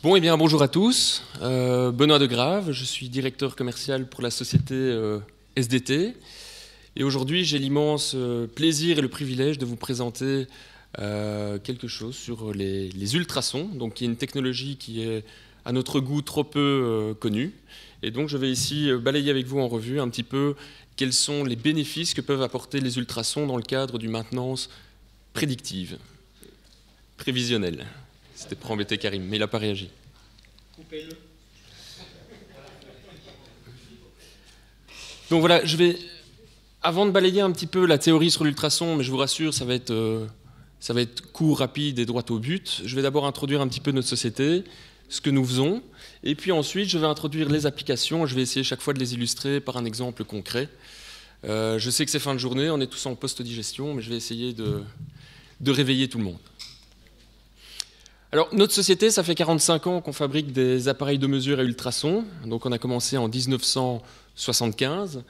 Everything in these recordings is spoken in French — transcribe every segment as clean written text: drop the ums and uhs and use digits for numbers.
Bon, eh bien, bonjour à tous. Benoît Degrave, je suis directeur commercial pour la société SDT. Et aujourd'hui, j'ai l'immense plaisir et le privilège de vous présenter quelque chose sur les ultrasons, donc qui est une technologie qui est à notre goût trop peu connue. Et donc, je vais ici balayer avec vous en revue un petit peu quels sont les bénéfices que peuvent apporter les ultrasons dans le cadre d'une maintenance prédictive, prévisionnelle. C'était pour embêter Karim, mais il n'a pas réagi. Coupez-le. Donc voilà, avant de balayer un petit peu la théorie sur l'ultrason, mais je vous rassure, ça va être court, rapide et droit au but, je vais d'abord introduire un petit peu notre société, ce que nous faisons, et puis ensuite je vais introduire les applications, je vais essayer chaque fois de les illustrer par un exemple concret. Je sais que c'est fin de journée, on est tous en post-digestion, mais je vais essayer de réveiller tout le monde. Alors, notre société, ça fait 45 ans qu'on fabrique des appareils de mesure à ultrasons. Donc, on a commencé en 1975.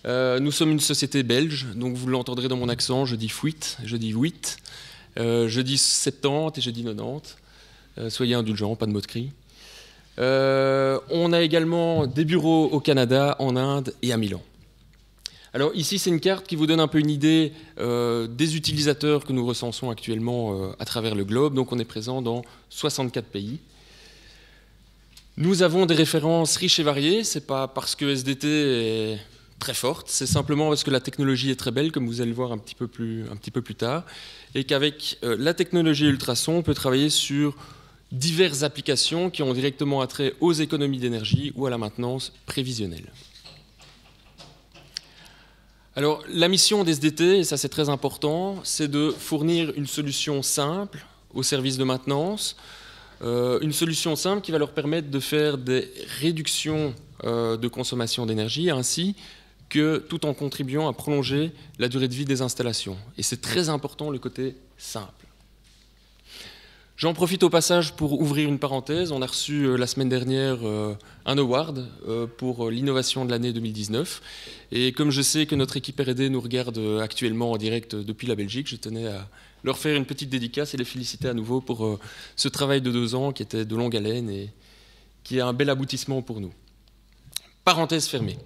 Nous sommes une société belge, donc vous l'entendrez dans mon accent, je dis fuit, je dis 8, je dis 70 et je dis 90. Soyez indulgents, pas de mots de cri. On a également des bureaux au Canada, en Inde et à Milan. Alors ici, c'est une carte qui vous donne un peu une idée des utilisateurs que nous recensons actuellement à travers le globe. Donc on est présent dans 64 pays. Nous avons des références riches et variées. Ce n'est pas parce que SDT est très forte, c'est simplement parce que la technologie est très belle, comme vous allez le voir un petit peu plus tard, et qu'avec la technologie ultrason, on peut travailler sur diverses applications qui ont directement attrait aux économies d'énergie ou à la maintenance prévisionnelle. Alors, la mission d'SDT, et ça c'est très important, c'est de fournir une solution simple au service de maintenance, une solution simple qui va leur permettre de faire des réductions de consommation d'énergie, ainsi que tout en contribuant à prolonger la durée de vie des installations. Et c'est très important le côté simple. J'en profite au passage pour ouvrir une parenthèse. On a reçu la semaine dernière un award pour l'innovation de l'année 2019. Et comme je sais que notre équipe R&D nous regarde actuellement en direct depuis la Belgique, je tenais à leur faire une petite dédicace et les féliciter à nouveau pour ce travail de 2 ans qui était de longue haleine et qui est un bel aboutissement pour nous. Parenthèse fermée.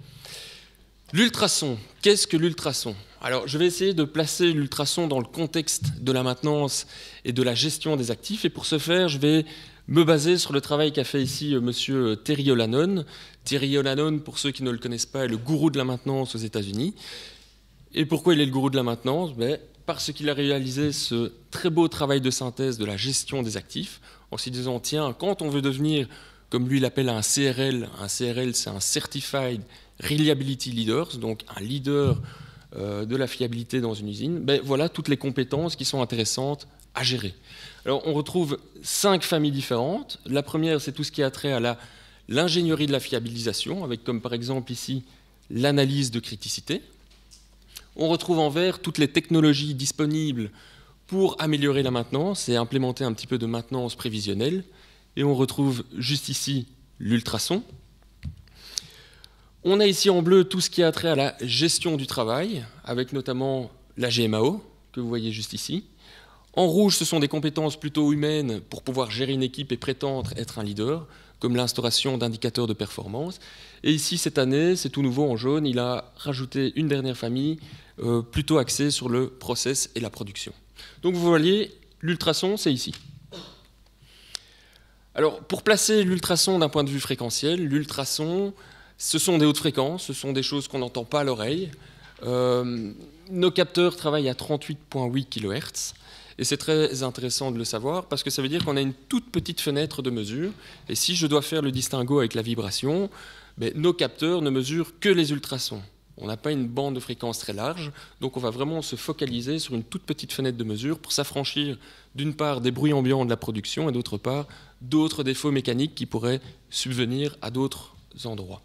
L'ultrason, qu'est-ce que l'ultrason ? Alors, je vais essayer de placer l'ultrason dans le contexte de la maintenance et de la gestion des actifs. Et pour ce faire, je vais me baser sur le travail qu'a fait ici monsieur Terry Olanon. Terry Olanon, pour ceux qui ne le connaissent pas, est le gourou de la maintenance aux États-Unis. Et pourquoi il est le gourou de la maintenance ? Parce qu'il a réalisé ce très beau travail de synthèse de la gestion des actifs, en se disant, tiens, quand on veut devenir, comme lui l'appelle un CRL c'est un Certified Reliability Leaders, donc un leader de la fiabilité dans une usine, voilà toutes les compétences qui sont intéressantes à gérer. Alors on retrouve 5 familles différentes. La première, c'est tout ce qui a trait à l'ingénierie de la fiabilisation, avec comme par exemple ici l'analyse de criticité. On retrouve en vert toutes les technologies disponibles pour améliorer la maintenance et implémenter un petit peu de maintenance prévisionnelle. Et on retrouve juste ici l'ultrason. On a ici en bleu tout ce qui a trait à la gestion du travail, avec notamment la GMAO, que vous voyez juste ici. En rouge, ce sont des compétences plutôt humaines pour pouvoir gérer une équipe et prétendre être un leader, comme l'instauration d'indicateurs de performance. Et ici, cette année, c'est tout nouveau en jaune, il a rajouté une dernière famille, plutôt axée sur le process et la production. Donc vous voyez, l'ultrason, c'est ici. Alors, pour placer l'ultrason d'un point de vue fréquentiel, l'ultrason, ce sont des hautes fréquences, ce sont des choses qu'on n'entend pas à l'oreille. Nos capteurs travaillent à 38,8 kHz, et c'est très intéressant de le savoir, parce que ça veut dire qu'on a une toute petite fenêtre de mesure, et si je dois faire le distinguo avec la vibration, nos capteurs ne mesurent que les ultrasons. On n'a pas une bande de fréquence très large, donc on va vraiment se focaliser sur une toute petite fenêtre de mesure pour s'affranchir d'une part des bruits ambiants de la production, et d'autre part d'autres défauts mécaniques qui pourraient subvenir à d'autres endroits.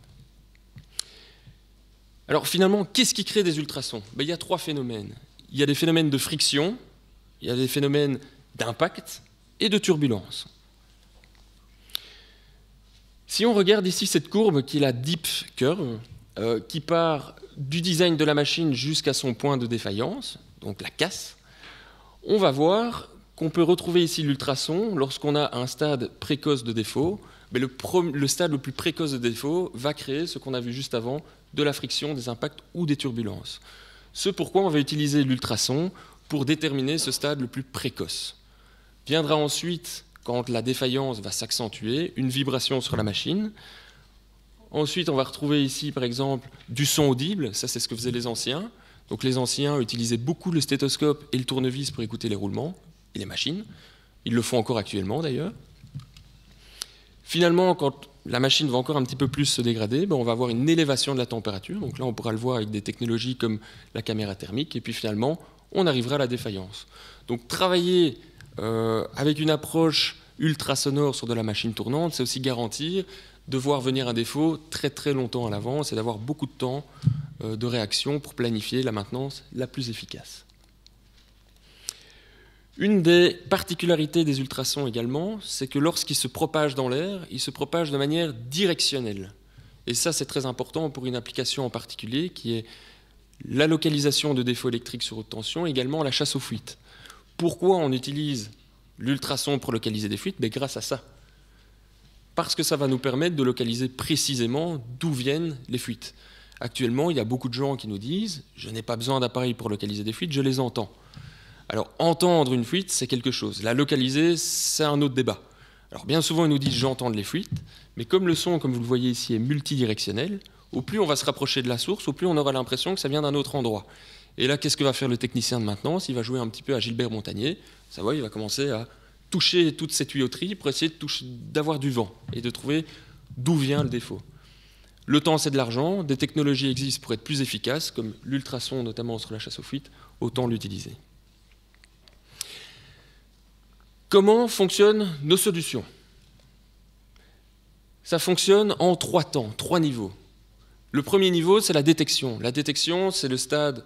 Alors finalement, qu'est-ce qui crée des ultrasons ? Il y a 3 phénomènes. Il y a des phénomènes de friction, il y a des phénomènes d'impact et de turbulence. Si on regarde ici cette courbe qui est la deep curve, qui part du design de la machine jusqu'à son point de défaillance, donc la casse, on va voir qu'on peut retrouver ici l'ultrason lorsqu'on a un stade précoce de défaut. Mais le stade le plus précoce de défaut va créer ce qu'on a vu juste avant, de la friction, des impacts ou des turbulences. Ce pourquoi on va utiliser l'ultrason pour déterminer ce stade le plus précoce. Viendra ensuite, quand la défaillance va s'accentuer, une vibration sur la machine. Ensuite, on va retrouver ici, par exemple, du son audible. Ça, c'est ce que faisaient les anciens. Donc les anciens utilisaient beaucoup le stéthoscope et le tournevis pour écouter les roulements et les machines. Ils le font encore actuellement, d'ailleurs. Finalement, quand la machine va encore un petit peu plus se dégrader, on va avoir une élévation de la température. Donc là, on pourra le voir avec des technologies comme la caméra thermique. Et puis finalement, on arrivera à la défaillance. Donc travailler avec une approche ultrasonore sur de la machine tournante, c'est aussi garantir de voir venir un défaut très très longtemps à l'avance et d'avoir beaucoup de temps de réaction pour planifier la maintenance la plus efficace. Une des particularités des ultrasons également, c'est que lorsqu'ils se propagent dans l'air, ils se propagent de manière directionnelle. Et ça, c'est très important pour une application en particulier qui est la localisation de défauts électriques sur haute tension, également la chasse aux fuites. Pourquoi on utilise l'ultrason pour localiser des fuites? Grâce à ça. Parce que ça va nous permettre de localiser précisément d'où viennent les fuites. Actuellement, il y a beaucoup de gens qui nous disent « je n'ai pas besoin d'appareil pour localiser des fuites, je les entends ». Alors, entendre une fuite, c'est quelque chose. La localiser, c'est un autre débat. Alors, bien souvent, ils nous disent « j'entends les fuites », mais comme le son, comme vous le voyez ici, est multidirectionnel, au plus on va se rapprocher de la source, au plus on aura l'impression que ça vient d'un autre endroit. Et là, qu'est-ce que va faire le technicien de maintenance? Il va jouer un petit peu à Gilbert Montagnier. Ça va, il va commencer à toucher toute cette tuyauterie pour essayer d'avoir du vent et de trouver d'où vient le défaut. Le temps, c'est de l'argent. Des technologies existent pour être plus efficaces, comme l'ultrason, notamment sur la chasse aux fuites, autant l'utiliser. Comment fonctionnent nos solutions? Ça fonctionne en 3 temps, 3 niveaux. Le premier niveau, c'est la détection. La détection, c'est le stade,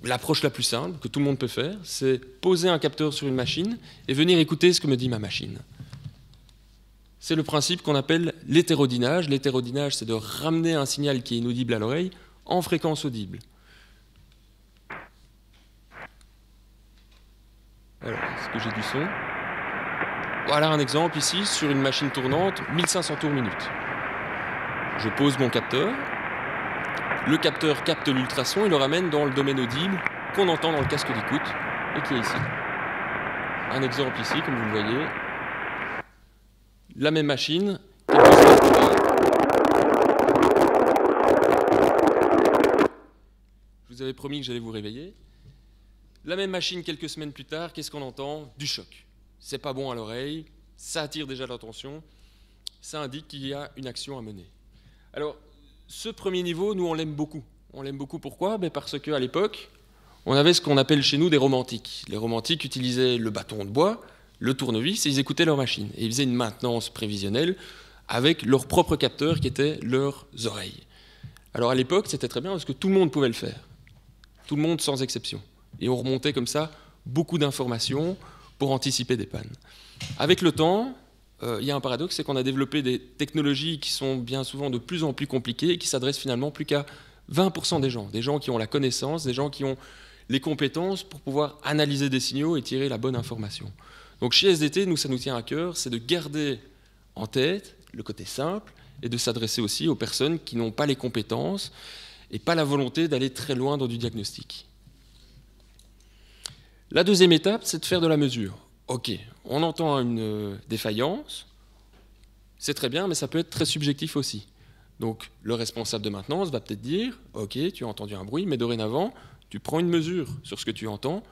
l'approche la plus simple que tout le monde peut faire, c'est poser un capteur sur une machine et venir écouter ce que me dit ma machine. C'est le principe qu'on appelle l'hétérodinage. L'hétérodinage, c'est de ramener un signal qui est inaudible à l'oreille en fréquence audible. Alors, est-ce que j'ai du son? Voilà un exemple ici sur une machine tournante, 1500 tours minute. Je pose mon capteur. Le capteur capte l'ultrason et le ramène dans le domaine audible qu'on entend dans le casque d'écoute et qui est ici. Un exemple ici, comme vous le voyez. La même machine. Je vous avais promis que j'allais vous réveiller. La même machine, quelques semaines plus tard, qu'est-ce qu'on entend? Du choc. C'est pas bon à l'oreille, ça attire déjà l'attention, ça indique qu'il y a une action à mener. Alors, ce premier niveau, nous, on l'aime beaucoup. On l'aime beaucoup, pourquoi? Parce qu'à l'époque, on avait ce qu'on appelle chez nous des romantiques. Les romantiques utilisaient le bâton de bois, le tournevis, et ils écoutaient leur machine. Et ils faisaient une maintenance prévisionnelle avec leur propre capteur qui étaient leurs oreilles. Alors à l'époque, c'était très bien parce que tout le monde pouvait le faire. Tout le monde sans exception. Et on remontait comme ça beaucoup d'informations pour anticiper des pannes. Avec le temps, il y a un paradoxe, c'est qu'on a développé des technologies qui sont bien souvent de plus en plus compliquées et qui s'adressent finalement plus qu'à 20% des gens qui ont la connaissance, des gens qui ont les compétences pour pouvoir analyser des signaux et tirer la bonne information. Donc chez SDT, nous, ça nous tient à cœur, c'est de garder en tête le côté simple et de s'adresser aussi aux personnes qui n'ont pas les compétences et pas la volonté d'aller très loin dans du diagnostic. La deuxième étape, c'est de faire de la mesure. Ok, on entend une défaillance, c'est très bien, mais ça peut être très subjectif aussi. Donc le responsable de maintenance va peut-être dire, ok, tu as entendu un bruit, mais dorénavant, tu prends une mesure sur ce que tu entends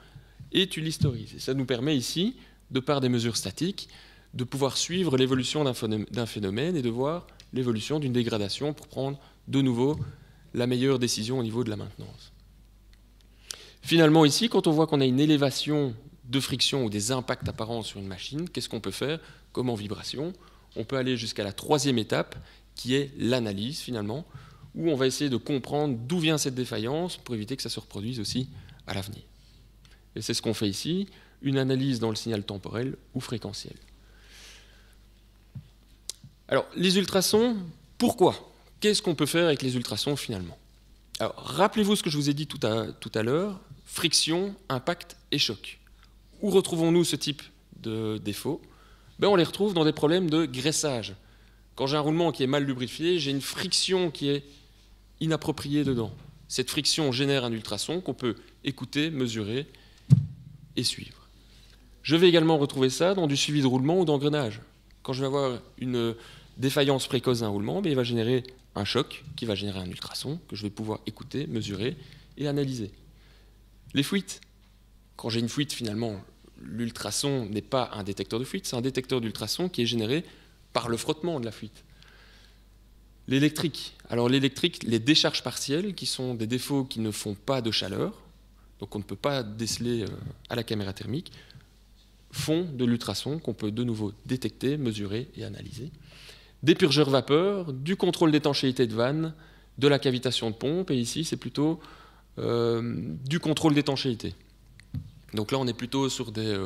et tu l'historises. Et ça nous permet ici, de par des mesures statiques, de pouvoir suivre l'évolution d'un phénomène et de voir l'évolution d'une dégradation pour prendre de nouveau la meilleure décision au niveau de la maintenance. Finalement ici, quand on voit qu'on a une élévation de friction ou des impacts apparents sur une machine, qu'est-ce qu'on peut faire comme en vibration? On peut aller jusqu'à la troisième étape, qui est l'analyse finalement, où on va essayer de comprendre d'où vient cette défaillance pour éviter que ça se reproduise aussi à l'avenir. Et c'est ce qu'on fait ici, une analyse dans le signal temporel ou fréquentiel. Alors, les ultrasons, pourquoi? Qu'est-ce qu'on peut faire avec les ultrasons finalement? Alors, rappelez-vous ce que je vous ai dit tout à l'heure, friction, impact et choc. où retrouvons-nous ce type de défauts? Ben, on les retrouve dans des problèmes de graissage. Quand j'ai un roulement qui est mal lubrifié, j'ai une friction qui est inappropriée dedans. Cette friction génère un ultrason qu'on peut écouter, mesurer et suivre. Je vais également retrouver ça dans du suivi de roulement ou d'engrenage. Quand je vais avoir une défaillance précoce d'un roulement, ben, il va générer un choc qui va générer un ultrason que je vais pouvoir écouter, mesurer et analyser. Les fuites. Quand j'ai une fuite, finalement, l'ultrason n'est pas un détecteur de fuite, c'est un détecteur d'ultrason qui est généré par le frottement de la fuite. L'électrique. Alors l'électrique, les décharges partielles, qui sont des défauts qui ne font pas de chaleur, donc on ne peut pas déceler à la caméra thermique, font de l'ultrason qu'on peut de nouveau détecter, mesurer et analyser. Des purgeurs vapeur, du contrôle d'étanchéité de vanne, de la cavitation de pompe, et ici c'est plutôt du contrôle d'étanchéité. Donc là on est plutôt sur des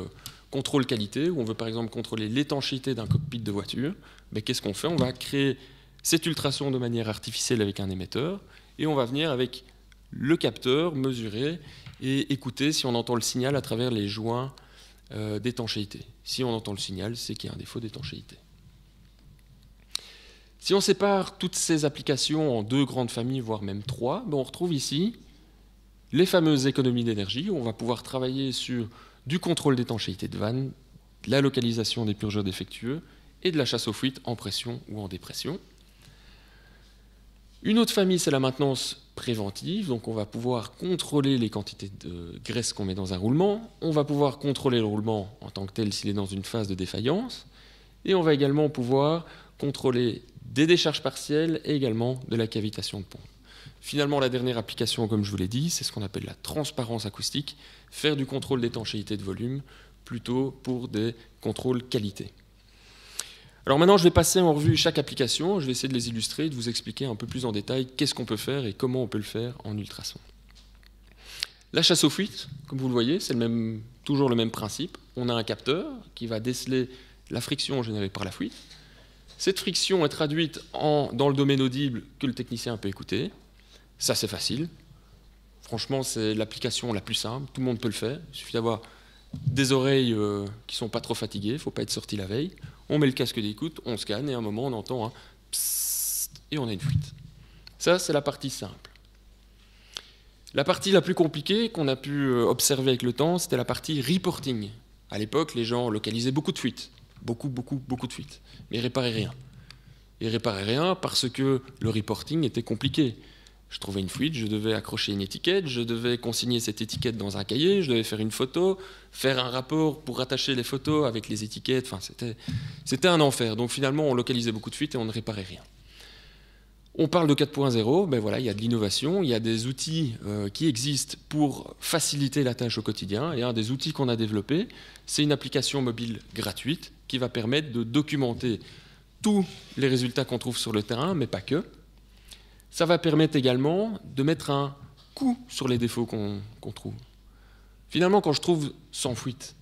contrôles qualité, où on veut par exemple contrôler l'étanchéité d'un cockpit de voiture. Mais qu'est-ce qu'on fait? On va créer cet ultrason de manière artificielle avec un émetteur, et on va venir avec le capteur mesurer et écouter si on entend le signal à travers les joints d'étanchéité. Si on entend le signal, c'est qu'il y a un défaut d'étanchéité. Si on sépare toutes ces applications en deux grandes familles, voire même trois, ben on retrouve ici les fameuses économies d'énergie, où on va pouvoir travailler sur du contrôle d'étanchéité de vanne, de la localisation des purgeurs défectueux et de la chasse aux fuites en pression ou en dépression. Une autre famille, c'est la maintenance préventive, donc on va pouvoir contrôler les quantités de graisse qu'on met dans un roulement, on va pouvoir contrôler le roulement en tant que tel s'il est dans une phase de défaillance, et on va également pouvoir contrôler des décharges partielles et également de la cavitation de pompe. Finalement, la dernière application, comme je vous l'ai dit, c'est ce qu'on appelle la transparence acoustique, faire du contrôle d'étanchéité de volume, plutôt pour des contrôles qualité. Alors maintenant, je vais passer en revue chaque application, je vais essayer de les illustrer, de vous expliquer un peu plus en détail qu'est-ce qu'on peut faire et comment on peut le faire en ultrason. La chasse aux fuites, comme vous le voyez, c'est toujours le même principe. On a un capteur qui va déceler la friction générée par la fuite. Cette friction est traduite dans le domaine audible que le technicien peut écouter. Ça, c'est facile. Franchement, c'est l'application la plus simple. Tout le monde peut le faire. Il suffit d'avoir des oreilles qui ne sont pas trop fatiguées. Il ne faut pas être sorti la veille. On met le casque d'écoute, on scanne et à un moment, on entend un psst et on a une fuite. Ça, c'est la partie simple. La partie la plus compliquée qu'on a pu observer avec le temps, c'était la partie reporting. À l'époque, les gens localisaient beaucoup de fuites. Beaucoup de fuites. Mais ils ne réparaient rien. Ils ne réparaient rien parce que le reporting était compliqué. Je trouvais une fuite, je devais accrocher une étiquette, je devais consigner cette étiquette dans un cahier, je devais faire une photo, faire un rapport pour rattacher les photos avec les étiquettes. Enfin, c'était un enfer. Donc finalement, on localisait beaucoup de fuites et on ne réparait rien. On parle de 4.0, ben voilà, il y a de l'innovation, il y a des outils qui existent pour faciliter la tâche au quotidien. Et un des outils qu'on a développé, c'est une application mobile gratuite qui va permettre de documenter tous les résultats qu'on trouve sur le terrain, mais pas que. Ça va permettre également de mettre un coût sur les défauts qu'on trouve. Finalement, quand je trouve 100 fuites,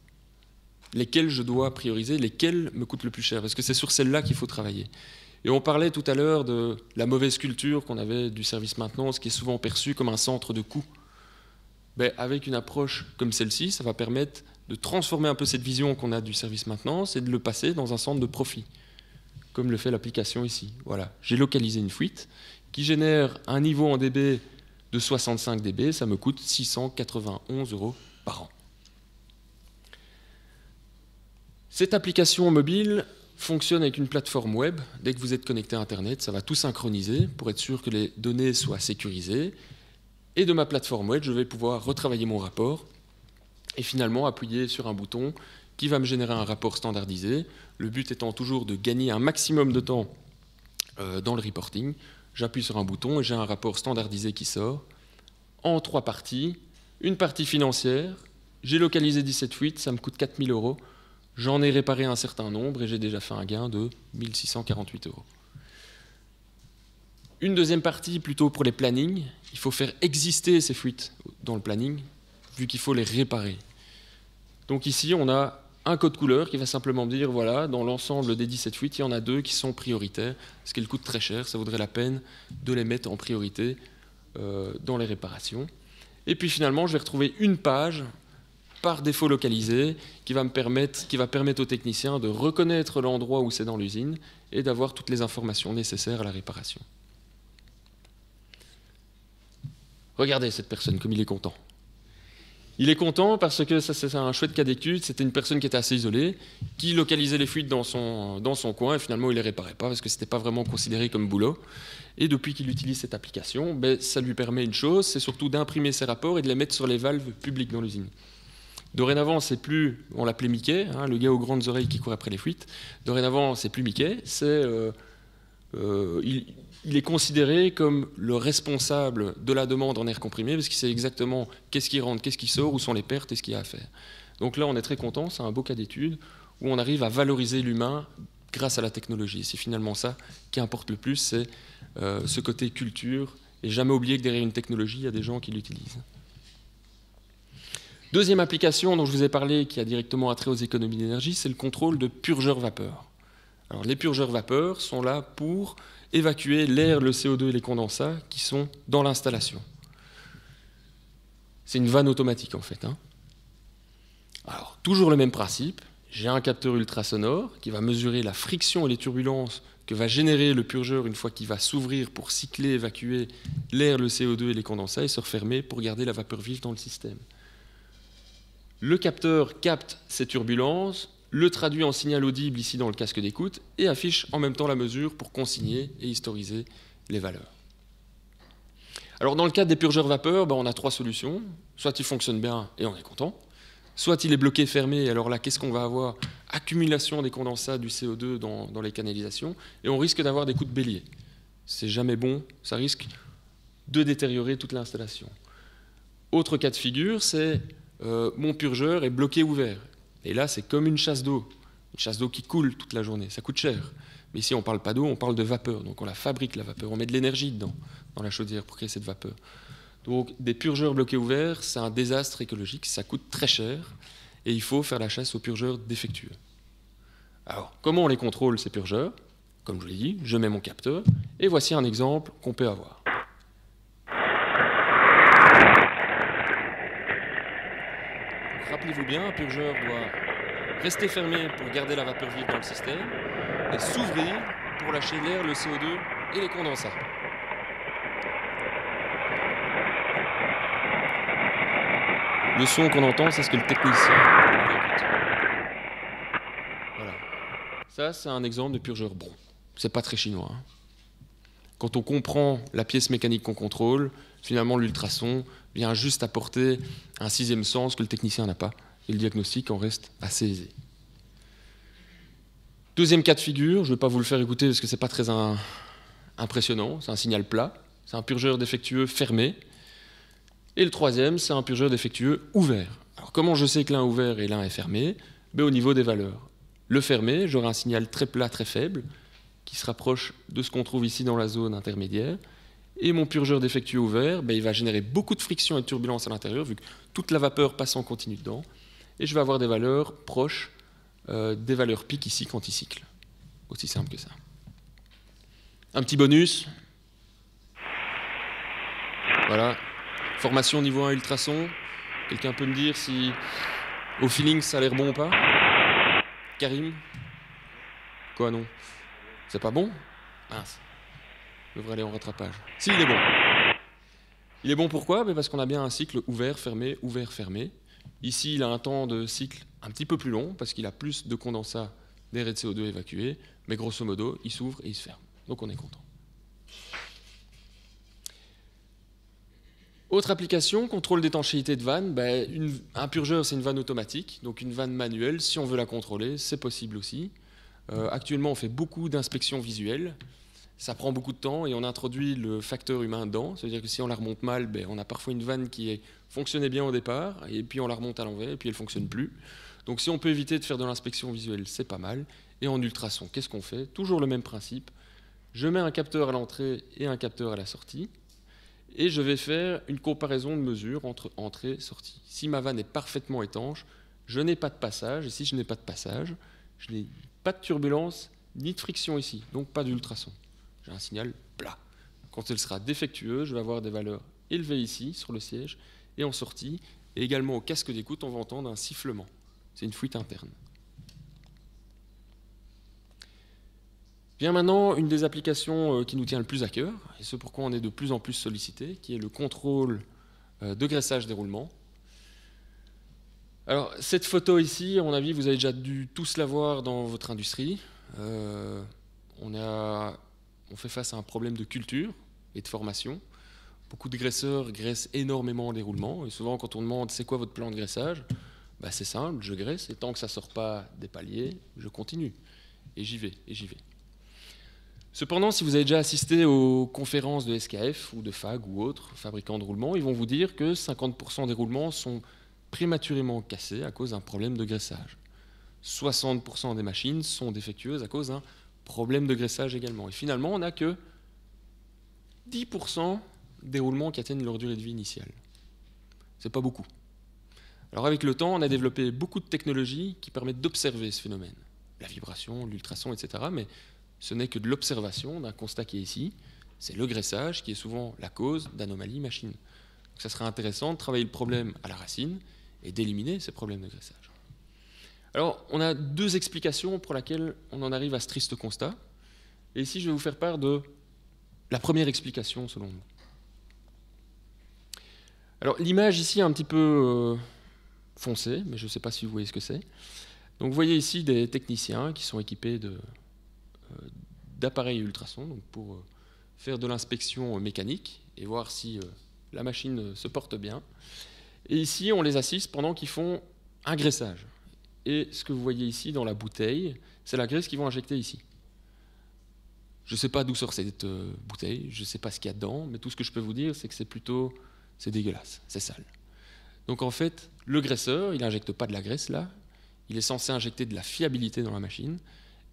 lesquelles je dois prioriser, lesquelles me coûtent le plus cher? Parce que c'est sur celles-là qu'il faut travailler. Et on parlait tout à l'heure de la mauvaise culture qu'on avait du service maintenance, qui est souvent perçu comme un centre de coût. Ben, avec une approche comme celle-ci, ça va permettre de transformer un peu cette vision qu'on a du service maintenance et de le passer dans un centre de profit, comme le fait l'application ici. Voilà, j'ai localisé une fuite qui génère un niveau en dB de 65 dB, ça me coûte 691 € par an. Cette application mobile fonctionne avec une plateforme web. Dès que vous êtes connecté à Internet, ça va tout synchroniser pour être sûr que les données soient sécurisées. Et de ma plateforme web, je vais pouvoir retravailler mon rapport et finalement appuyer sur un bouton qui va me générer un rapport standardisé. Le but étant toujours de gagner un maximum de temps dans le reporting. J'appuie sur un bouton et j'ai un rapport standardisé qui sort en 3 parties. Une partie financière, j'ai localisé 17 fuites, ça me coûte 4 000 €. J'en ai réparé un certain nombre et j'ai déjà fait un gain de 1 648 €. Une deuxième partie plutôt pour les plannings. Il faut faire exister ces fuites dans le planning, vu qu'il faut les réparer. Donc ici, on a un code couleur qui va simplement me dire, voilà, dans l'ensemble des 17 fuites, il y en a 2 qui sont prioritaires, parce qu'elles coûtent très cher, ça vaudrait la peine de les mettre en priorité dans les réparations. Et puis finalement, je vais retrouver une page par défaut localisé, qui va permettre aux techniciens de reconnaître l'endroit où c'est dans l'usine et d'avoir toutes les informations nécessaires à la réparation. Regardez cette personne, comme il est content. Il est content parce que ça, c'est un chouette cas d'étude. C'était une personne qui était assez isolée, qui localisait les fuites dans son coin, et finalement, il ne les réparait pas parce que ce n'était pas vraiment considéré comme boulot. Et depuis qu'il utilise cette application, ben, ça lui permet une chose, c'est surtout d'imprimer ses rapports et de les mettre sur les valves publiques dans l'usine. Dorénavant, c'est plus, on l'appelait Mickey, hein, le gars aux grandes oreilles qui court après les fuites. Dorénavant, c'est plus Mickey, il est considéré comme le responsable de la demande en air comprimé parce qu'il sait exactement qu'est-ce qui rentre, qu'est-ce qui sort, où sont les pertes et ce qu'il y a à faire. Donc là, on est très content, c'est un beau cas d'étude où on arrive à valoriser l'humain grâce à la technologie. C'est finalement ça qui importe le plus, c'est ce côté culture, et jamais oublier que derrière une technologie, il y a des gens qui l'utilisent. Deuxième application dont je vous ai parlé, qui a directement attrait aux économies d'énergie, c'est le contrôle de purgeurs vapeur. Alors, les purgeurs vapeur sont là pour évacuer l'air, le CO2 et les condensats qui sont dans l'installation. C'est une vanne automatique en fait. Hein. Alors, toujours le même principe. J'ai un capteur ultrasonore qui va mesurer la friction et les turbulences que va générer le purgeur une fois qu'il va s'ouvrir pour cycler, évacuer l'air, le CO2 et les condensats et se refermer pour garder la vapeur vive dans le système. Le capteur capte ces turbulences, le traduit en signal audible ici dans le casque d'écoute et affiche en même temps la mesure pour consigner et historiser les valeurs. Alors dans le cadre des purgeurs vapeur, on a trois solutions. Soit il fonctionne bien et on est content, soit il est bloqué, fermé, et alors là qu'est-ce qu'on va avoir? Accumulation des condensats du CO2 dans les canalisations et on risque d'avoir des coups de bélier. C'est jamais bon, ça risque de détériorer toute l'installation. Autre cas de figure, c'est mon purgeur est bloqué ouvert. Et là, c'est comme une chasse d'eau qui coule toute la journée. Ça coûte cher. Mais ici, on ne parle pas d'eau, on parle de vapeur. Donc on la fabrique, la vapeur. On met de l'énergie dedans, dans la chaudière, pour créer cette vapeur. Donc des purgeurs bloqués ouverts, c'est un désastre écologique. Ça coûte très cher. Et il faut faire la chasse aux purgeurs défectueux. Alors, comment on les contrôle, ces purgeurs? Comme je vous l'ai dit, je mets mon capteur. Et voici un exemple qu'on peut avoir. Rappelez-vous bien, un purgeur doit rester fermé pour garder la vapeur vive dans le système et s'ouvrir pour lâcher l'air, le CO2 et les condensats. Le son qu'on entend, c'est ce que le technicien écoute. Voilà. Ça, c'est un exemple de purgeur bon. C'est pas très chinois. Hein. Quand on comprend la pièce mécanique qu'on contrôle, finalement, l'ultrason vient juste apporter un sixième sens que le technicien n'a pas. Et le diagnostic en reste assez aisé. Deuxième cas de figure, je ne vais pas vous le faire écouter parce que ce n'est pas très impressionnant. C'est un signal plat. C'est un purgeur défectueux fermé. Et le troisième, c'est un purgeur défectueux ouvert. Alors comment je sais que l'un est ouvert et l'un est fermé? Au niveau des valeurs. Le fermé, j'aurai un signal très plat, très faible, qui se rapproche de ce qu'on trouve ici dans la zone intermédiaire. Et mon purgeur défectueux ouvert, il va générer beaucoup de friction et de turbulence à l'intérieur, vu que toute la vapeur passe en continu dedans. Et je vais avoir des valeurs proches des valeurs pic ici quand il cycle. Aussi simple que ça. Un petit bonus. Voilà. Formation niveau 1 ultrason. Quelqu'un peut me dire si au feeling ça a l'air bon ou pas? Karim? Quoi non? C'est pas bon? Mince. Je devrais aller en rattrapage. Si, il est bon. Il est bon pourquoi? Parce qu'on a bien un cycle ouvert, fermé, ouvert, fermé. Ici, il a un temps de cycle un petit peu plus long parce qu'il a plus de condensat d'air et de CO2 évacués, mais grosso modo, il s'ouvre et il se ferme. Donc on est content. Autre application, contrôle d'étanchéité de vanne. Un purgeur, c'est une vanne automatique, donc une vanne manuelle. Si on veut la contrôler, c'est possible aussi. Actuellement, on fait beaucoup d'inspections visuelles. Ça prend beaucoup de temps et on introduit le facteur humain dedans. C'est-à-dire que si on la remonte mal, on a parfois une vanne qui fonctionnait bien au départ, et puis on la remonte à l'envers, et puis elle ne fonctionne plus. Donc si on peut éviter de faire de l'inspection visuelle, c'est pas mal. Et en ultrason, qu'est-ce qu'on fait? Toujours le même principe. Je mets un capteur à l'entrée et un capteur à la sortie, et je vais faire une comparaison de mesures entre entrée et sortie. Si ma vanne est parfaitement étanche, je n'ai pas de passage, et si je n'ai pas de passage, je n'ai pas de turbulence ni de friction ici, donc pas d'ultrason. J'ai un signal plat. Quand elle sera défectueuse, je vais avoir des valeurs élevées ici, sur le siège, et en sortie, Et également au casque d'écoute, on va entendre un sifflement. C'est une fuite interne. Vient maintenant une des applications qui nous tient le plus à cœur, et ce pourquoi on est de plus en plus sollicité, qui est le contrôle de graissage des roulements. Alors, cette photo ici, à mon avis, vous avez déjà dû tous la voir dans votre industrie. On fait face à un problème de culture et de formation. Beaucoup de graisseurs graissent énormément les roulements, et souvent quand on demande c'est quoi votre plan de graissage, bah, c'est simple, je graisse, et tant que ça ne sort pas des paliers, je continue. Et j'y vais, et j'y vais. Cependant, si vous avez déjà assisté aux conférences de SKF ou de FAG ou autres fabricants de roulements, ils vont vous dire que 50% des roulements sont prématurément cassés à cause d'un problème de graissage. 60% des machines sont défectueuses à cause d'un problème de graissage également. Et finalement, on n'a que 10% des roulements qui atteignent leur durée de vie initiale. C'est pas beaucoup. Alors avec le temps, on a développé beaucoup de technologies qui permettent d'observer ce phénomène. La vibration, l'ultrason, etc. Mais ce n'est que de l'observation d'un constat qui est ici. C'est le graissage qui est souvent la cause d'anomalies machines. Donc ça serait intéressant de travailler le problème à la racine et d'éliminer ces problèmes de graissage. Alors, on a deux explications pour lesquelles on en arrive à ce triste constat. Et ici, je vais vous faire part de la première explication, selon nous. Alors, l'image ici est un petit peu foncée, mais je ne sais pas si vous voyez ce que c'est. Donc, vous voyez ici des techniciens qui sont équipés d'appareils ultrasons donc pour faire de l'inspection mécanique et voir si la machine se porte bien. Et ici, on les assiste pendant qu'ils font un graissage. Et ce que vous voyez ici dans la bouteille, c'est la graisse qu'ils vont injecter ici. Je ne sais pas d'où sort cette bouteille, je ne sais pas ce qu'il y a dedans, mais tout ce que je peux vous dire, c'est que c'est dégueulasse, c'est sale. Donc en fait, le graisseur, il n'injecte pas de la graisse là, il est censé injecter de la fiabilité dans la machine,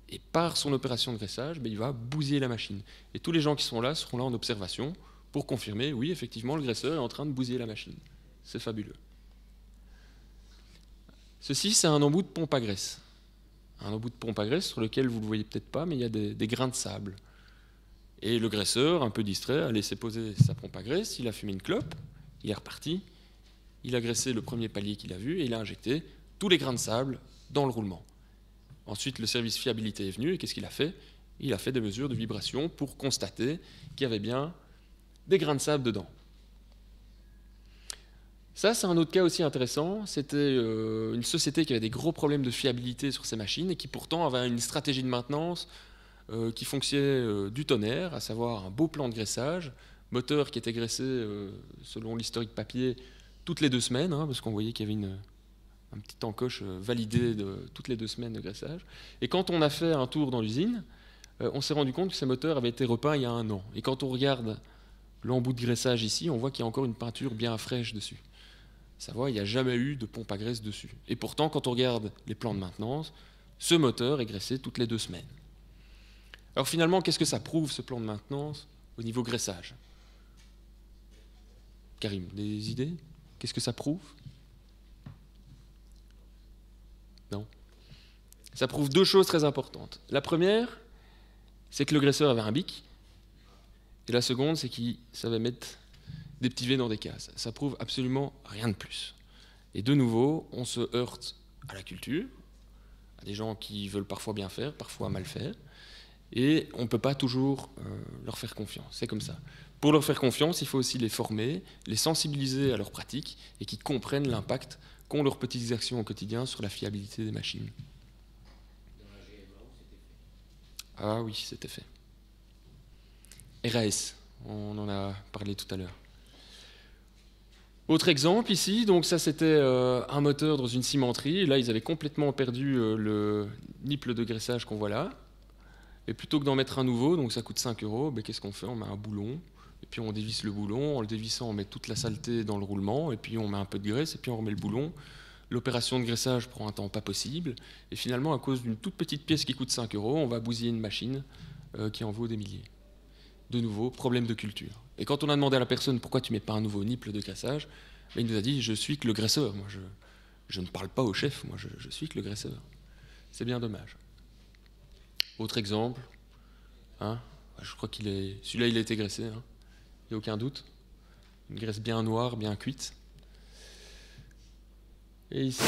et par son opération de graissage, il va bousiller la machine. Et tous les gens qui sont là seront là en observation pour confirmer, oui, effectivement, le graisseur est en train de bousiller la machine. C'est fabuleux. Ceci, c'est un embout de pompe à graisse. Un embout de pompe à graisse sur lequel vous ne le voyez peut-être pas, mais il y a des grains de sable. Et le graisseur, un peu distrait, a laissé poser sa pompe à graisse, il a fumé une clope, il est reparti, il a graissé le premier palier qu'il a vu et il a injecté tous les grains de sable dans le roulement. Ensuite, le service fiabilité est venu et qu'est-ce qu'il a fait? Il a fait des mesures de vibration pour constater qu'il y avait bien des grains de sable dedans. Ça, c'est un autre cas aussi intéressant. C'était une société qui avait des gros problèmes de fiabilité sur ses machines et qui pourtant avait une stratégie de maintenance qui fonctionnait du tonnerre, à savoir un beau plan de graissage, moteur qui était graissé selon l'historique papier toutes les 2 semaines, parce qu'on voyait qu'il y avait un petit encoche validé toutes les 2 semaines de graissage. Et quand on a fait un tour dans l'usine, on s'est rendu compte que ces moteurs avaient été repeints il y a 1 an. Et quand on regarde l'embout de graissage ici, on voit qu'il y a encore une peinture bien fraîche dessus. Savoir, il n'y a jamais eu de pompe à graisse dessus. Et pourtant, quand on regarde les plans de maintenance, ce moteur est graissé toutes les 2 semaines. Alors finalement, qu'est-ce que ça prouve, ce plan de maintenance, au niveau graissage? Karim, des idées? Qu'est-ce que ça prouve? Non. Ça prouve 2 choses très importantes. La première, c'est que le graisseur avait un bic. Et la seconde, c'est qu'il savait mettre des petits V dans des cases. Ça prouve absolument rien de plus. Et de nouveau, on se heurte à la culture, à des gens qui veulent parfois bien faire, parfois mal faire, et on ne peut pas toujours leur faire confiance. C'est comme ça. Pour leur faire confiance, il faut aussi les former, les sensibiliser à leurs pratiques et qu'ils comprennent l'impact qu'ont leurs petites actions au quotidien sur la fiabilité des machines. Dans la GMA, c'était fait. Ah oui, c'était fait. RAS, on en a parlé tout à l'heure. Autre exemple ici, donc ça c'était un moteur dans une cimenterie, et là ils avaient complètement perdu le nipple de graissage qu'on voit là, et plutôt que d'en mettre un nouveau, donc ça coûte 5 €, ben, qu'est-ce qu'on fait? On met un boulon, et puis on dévisse le boulon, en le dévissant on met toute la saleté dans le roulement, et puis on met un peu de graisse, et puis on remet le boulon. L'opération de graissage prend un temps pas possible, et finalement à cause d'une toute petite pièce qui coûte 5 €, on va bousiller une machine qui en vaut des milliers. De nouveau, problème de culture. Et quand on a demandé à la personne pourquoi tu ne mets pas un nouveau nipple de graissage, ben, il nous a dit je suis que le graisseur, moi je ne parle pas au chef, moi je suis que le graisseur. C'est bien dommage. Autre exemple, je crois celui-là il a été graissé, il n'y a aucun doute. Une graisse bien noire, bien cuite. Et ici,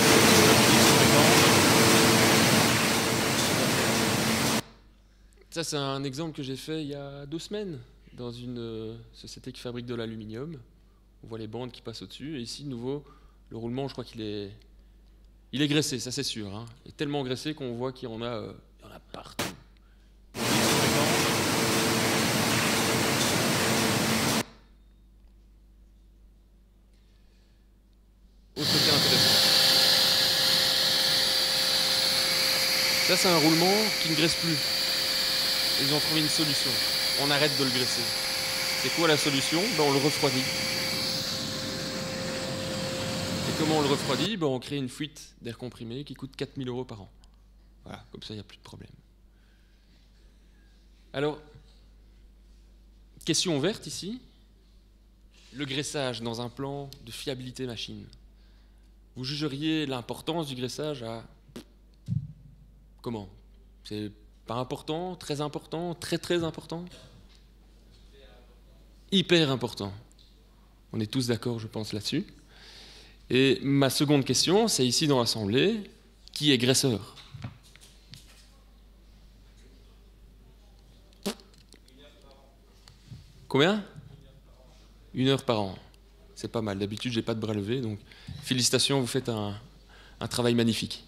ça c'est un exemple que j'ai fait il y a 2 semaines dans une société qui fabrique de l'aluminium. On voit les bandes qui passent au-dessus. Et ici, de nouveau, le roulement, je crois qu'il est... Il est graissé, ça c'est sûr. Hein. Il est tellement graissé qu'on voit qu'il y en a partout. Autre côté intéressant. Ça c'est un roulement qui ne graisse plus. Ils ont trouvé une solution. On arrête de le graisser. C'est quoi la solution? On le refroidit. Et comment on le refroidit? On crée une fuite d'air comprimé qui coûte 4 000 € par an. Voilà, comme ça il n'y a plus de problème. Alors, question ouverte ici. Le graissage dans un plan de fiabilité machine. Vous jugeriez l'importance du graissage à... Comment? C'est pas important, très important, très très important? Hyper important. On est tous d'accord, je pense, là-dessus. Et ma seconde question, c'est ici dans l'Assemblée, qui est graisseur? Combien? 1 heure par an. C'est pas mal. D'habitude, j'ai pas de bras levés, donc félicitations, vous faites un travail magnifique.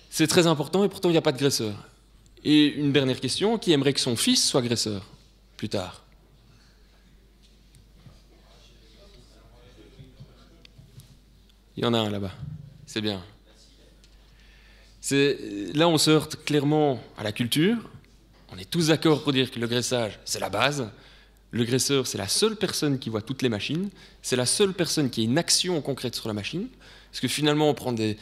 C'est très important et pourtant, il n'y a pas de graisseur. Et une dernière question, qui aimerait que son fils soit graisseur plus tard? Il y en a un là-bas. C'est bien. Là, on se heurte clairement à la culture. On est tous d'accord pour dire que le graissage, c'est la base. Le graisseur, c'est la seule personne qui voit toutes les machines. C'est la seule personne qui a une action concrète sur la machine. Parce que finalement, on prend des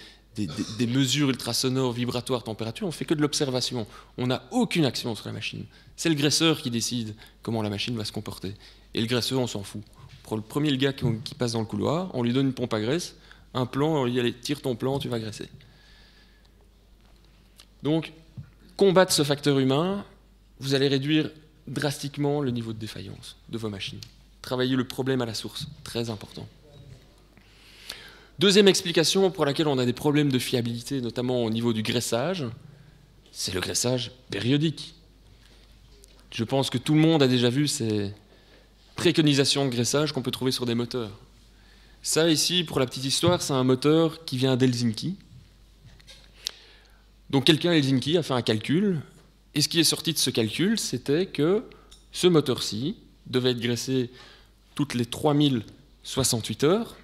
mesures ultrasonores, vibratoires, température, on ne fait que de l'observation. On n'a aucune action sur la machine. C'est le graisseur qui décide comment la machine va se comporter. Et le graisseur, on s'en fout. On prend le premier gars qui passe dans le couloir, on lui donne une pompe à graisse, un plan, on lui dit allez, tire ton plan, tu vas graisser. Donc, combattre ce facteur humain, vous allez réduire drastiquement le niveau de défaillance de vos machines. Travailler le problème à la source, très important. Deuxième explication pour laquelle on a des problèmes de fiabilité, notamment au niveau du graissage, c'est le graissage périodique. Je pense que tout le monde a déjà vu ces préconisations de graissage qu'on peut trouver sur des moteurs. Ça ici, pour la petite histoire, c'est un moteur qui vient d'Helsinki. Donc quelqu'un à Helsinki a fait un calcul, et ce qui est sorti de ce calcul, c'était que ce moteur-ci devait être graissé toutes les 3068 heures,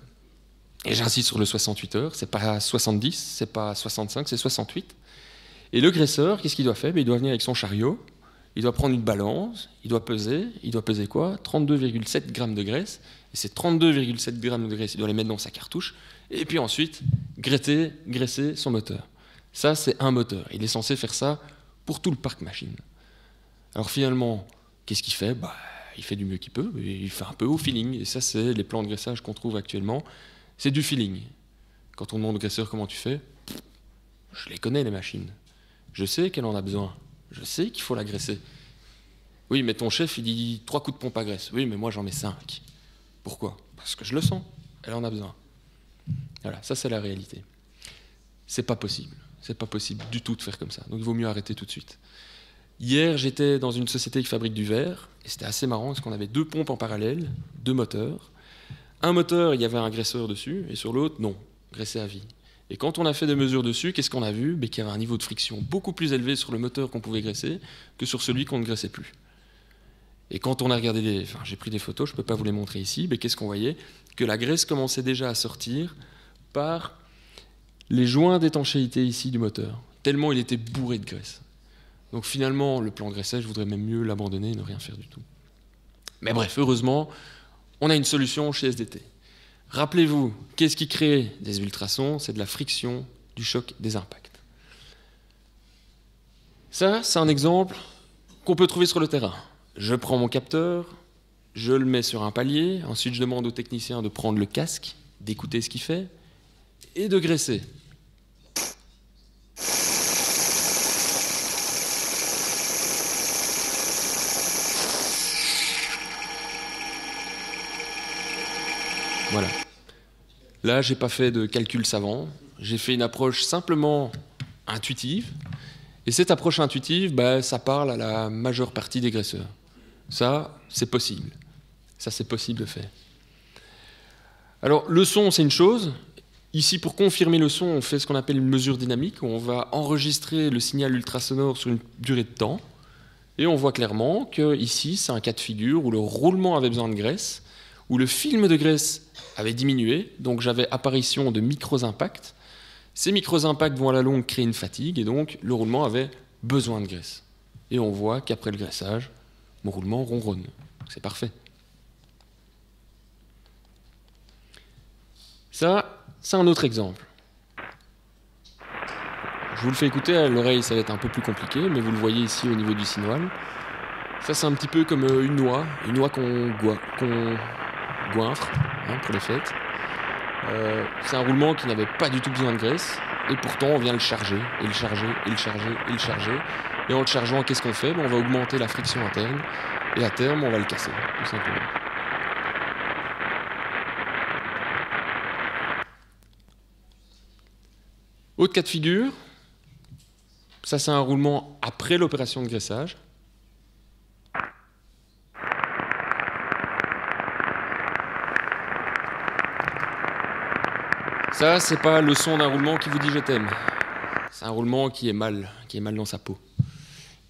et j'insiste sur le 68 heures, c'est pas 70, c'est pas 65, c'est 68. Et le graisseur, qu'est-ce qu'il doit faire? Il doit venir avec son chariot, il doit prendre une balance, il doit peser quoi? 32,7 grammes de graisse, et ces 32,7 grammes de graisse, il doit les mettre dans sa cartouche, et puis ensuite, graisser son moteur. Ça, c'est un moteur. Il est censé faire ça pour tout le parc machine. Alors finalement, qu'est-ce qu'il fait? Il fait du mieux qu'il peut, et il fait un peu au feeling, et ça, c'est les plans de graissage qu'on trouve actuellement. C'est du feeling. Quand on demande au graisseur comment tu fais, je les connais les machines. Je sais qu'elle en a besoin. Je sais qu'il faut la graisser. Oui, mais ton chef, il dit 3 coups de pompe à graisse. Oui, mais moi j'en mets 5. Pourquoi? Parce que je le sens. Elle en a besoin. Voilà, ça c'est la réalité. C'est pas possible. C'est pas possible du tout de faire comme ça. Donc il vaut mieux arrêter tout de suite. Hier, j'étais dans une société qui fabrique du verre, et c'était assez marrant parce qu'on avait 2 pompes en parallèle, 2 moteurs. Un moteur, il y avait un graisseur dessus, et sur l'autre, non, graissé à vie. Et quand on a fait des mesures dessus, qu'est-ce qu'on a vu? Qu'il y avait un niveau de friction beaucoup plus élevé sur le moteur qu'on pouvait graisser que sur celui qu'on ne graissait plus. Et quand on a regardé j'ai pris des photos, je ne peux pas vous les montrer ici, mais qu'est-ce qu'on voyait? Que la graisse commençait déjà à sortir par les joints d'étanchéité ici du moteur, tellement il était bourré de graisse. Donc finalement, le plan de graissage, je voudrais même mieux l'abandonner et ne rien faire du tout. Mais bref, heureusement, on a une solution chez SDT. Rappelez-vous, qu'est-ce qui crée des ultrasons? C'est de la friction, du choc, des impacts. Ça, c'est un exemple qu'on peut trouver sur le terrain. Je prends mon capteur, je le mets sur un palier, ensuite je demande au technicien de prendre le casque, d'écouter ce qu'il fait, et de graisser. Voilà. Là, je n'ai pas fait de calcul savant, j'ai fait une approche simplement intuitive. Et cette approche intuitive, ça parle à la majeure partie des graisseurs. Ça, c'est possible. Ça, c'est possible de faire. Alors, le son, c'est une chose. Ici, pour confirmer le son, on fait ce qu'on appelle une mesure dynamique, où on va enregistrer le signal ultrasonore sur une durée de temps. Et on voit clairement que ici, c'est un cas de figure où le roulement avait besoin de graisse, où le film de graisse avait diminué, donc j'avais apparition de micro-impacts. Ces micro-impacts vont à la longue créer une fatigue, et donc le roulement avait besoin de graisse. Et on voit qu'après le graissage, mon roulement ronronne. C'est parfait. Ça, c'est un autre exemple. Je vous le fais écouter, à l'oreille ça va être un peu plus compliqué, mais vous le voyez ici au niveau du signoil. Ça c'est un petit peu comme une noix qu'on goinfre pour les fêtes. C'est un roulement qui n'avait pas du tout besoin de graisse, et pourtant on vient le charger, et le charger, et le charger, et le charger. Et en le chargeant, qu'est-ce qu'on fait? On va augmenter la friction interne, et à terme on va le casser, tout simplement. Autre cas de figure, ça c'est un roulement après l'opération de graissage. Ça, c'est pas le son d'un roulement qui vous dit je t'aime. C'est un roulement qui est mal dans sa peau.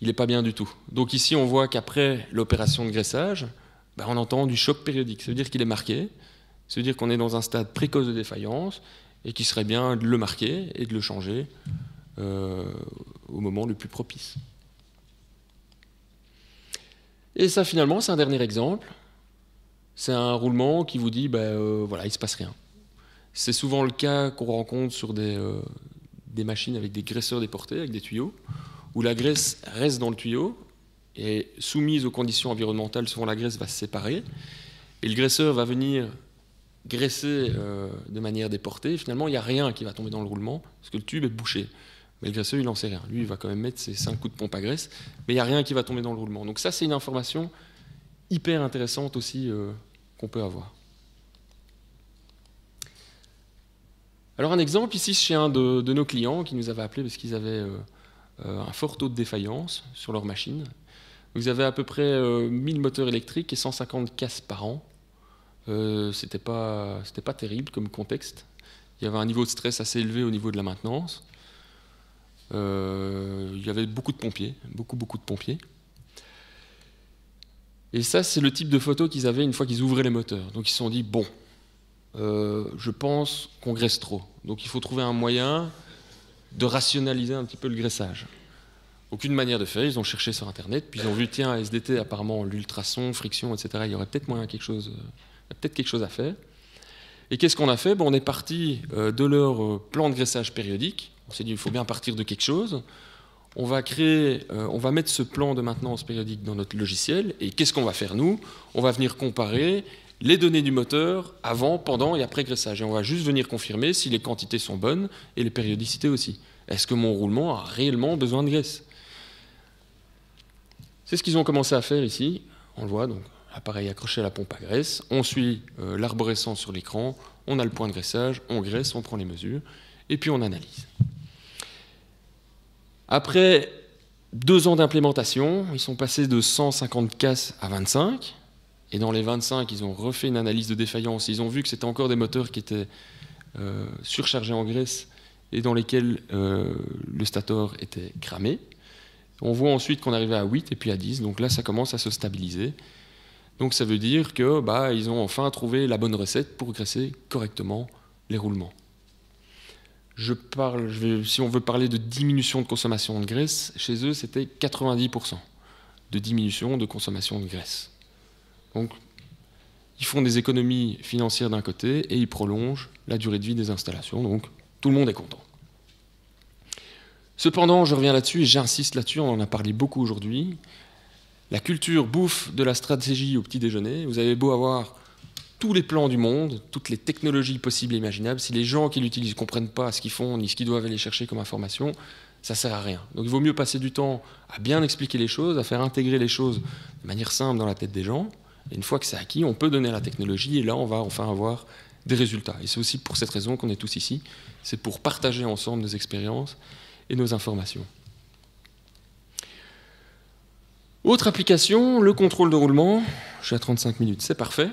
Il n'est pas bien du tout. Donc ici, on voit qu'après l'opération de graissage, on entend du choc périodique. Ça veut dire qu'il est marqué, ça veut dire qu'on est dans un stade précoce de défaillance, et qu'il serait bien de le marquer et de le changer au moment le plus propice. Et ça, finalement, c'est un dernier exemple. C'est un roulement qui vous dit, voilà, il ne se passe rien. C'est souvent le cas qu'on rencontre sur des machines avec des graisseurs déportés, avec des tuyaux, où la graisse reste dans le tuyau, et soumise aux conditions environnementales, souvent la graisse va se séparer, et le graisseur va venir graisser de manière déportée, et finalement il n'y a rien qui va tomber dans le roulement, parce que le tube est bouché. Mais le graisseur, il n'en sait rien. Lui, il va quand même mettre ses 5 coups de pompe à graisse, mais il n'y a rien qui va tomber dans le roulement. Donc ça, c'est une information hyper intéressante aussi qu'on peut avoir. Alors un exemple ici chez un de nos clients qui nous avait appelé parce qu'ils avaient un fort taux de défaillance sur leur machine. Ils avaient à peu près 1000 moteurs électriques et 150 casses par an. C'était pas terrible comme contexte. Il y avait un niveau de stress assez élevé au niveau de la maintenance. Il y avait beaucoup de pompiers, beaucoup de pompiers. Et ça, c'est le type de photo qu'ils avaient une fois qu'ils ouvraient les moteurs. Donc ils se sont dit, bon, je pense qu'on graisse trop. Donc il faut trouver un moyen de rationaliser un petit peu le graissage. Aucune manière de faire, ils ont cherché sur Internet, puis ils ont vu, tiens, SDT, apparemment, l'ultrason, friction, etc., il y aurait peut-être moyen quelque chose à faire. Et qu'est-ce qu'on a fait? On est parti de leur plan de graissage périodique. On s'est dit, il faut bien partir de quelque chose. On va mettre ce plan de maintenance périodique dans notre logiciel, et qu'est-ce qu'on va faire, nous? On va venir comparer les données du moteur avant, pendant et après graissage. Et on va juste venir confirmer si les quantités sont bonnes et les périodicités aussi. Est-ce que mon roulement a réellement besoin de graisse? C'est ce qu'ils ont commencé à faire ici. On le voit, donc appareil accroché à la pompe à graisse. On suit l'arborescence sur l'écran. On a le point de graissage. On graisse, on prend les mesures. Et puis on analyse. Après 2 ans d'implémentation, ils sont passés de 150 casses à 25. Et dans les 25, ils ont refait une analyse de défaillance. Ils ont vu que c'était encore des moteurs qui étaient surchargés en graisse et dans lesquels le stator était cramé. On voit ensuite qu'on arrivait à 8 et puis à 10. Donc là, ça commence à se stabiliser. Donc ça veut dire que ils ont enfin trouvé la bonne recette pour graisser correctement les roulements. Si on veut parler de diminution de consommation de graisse, chez eux, c'était 90% de diminution de consommation de graisse. Donc, ils font des économies financières d'un côté et ils prolongent la durée de vie des installations. Donc, tout le monde est content. Cependant, je reviens là-dessus et j'insiste là-dessus, on en a parlé beaucoup aujourd'hui. La culture bouffe de la stratégie au petit déjeuner. Vous avez beau avoir tous les plans du monde, toutes les technologies possibles et imaginables, si les gens qui l'utilisent ne comprennent pas ce qu'ils font ni ce qu'ils doivent aller chercher comme information, ça ne sert à rien. Donc il vaut mieux passer du temps à bien expliquer les choses, à faire intégrer les choses de manière simple dans la tête des gens. Et une fois que c'est acquis, on peut donner la technologie et là, on va enfin avoir des résultats. Et c'est aussi pour cette raison qu'on est tous ici, c'est pour partager ensemble nos expériences et nos informations. Autre application, le contrôle de roulement. Je suis à 35 minutes, c'est parfait.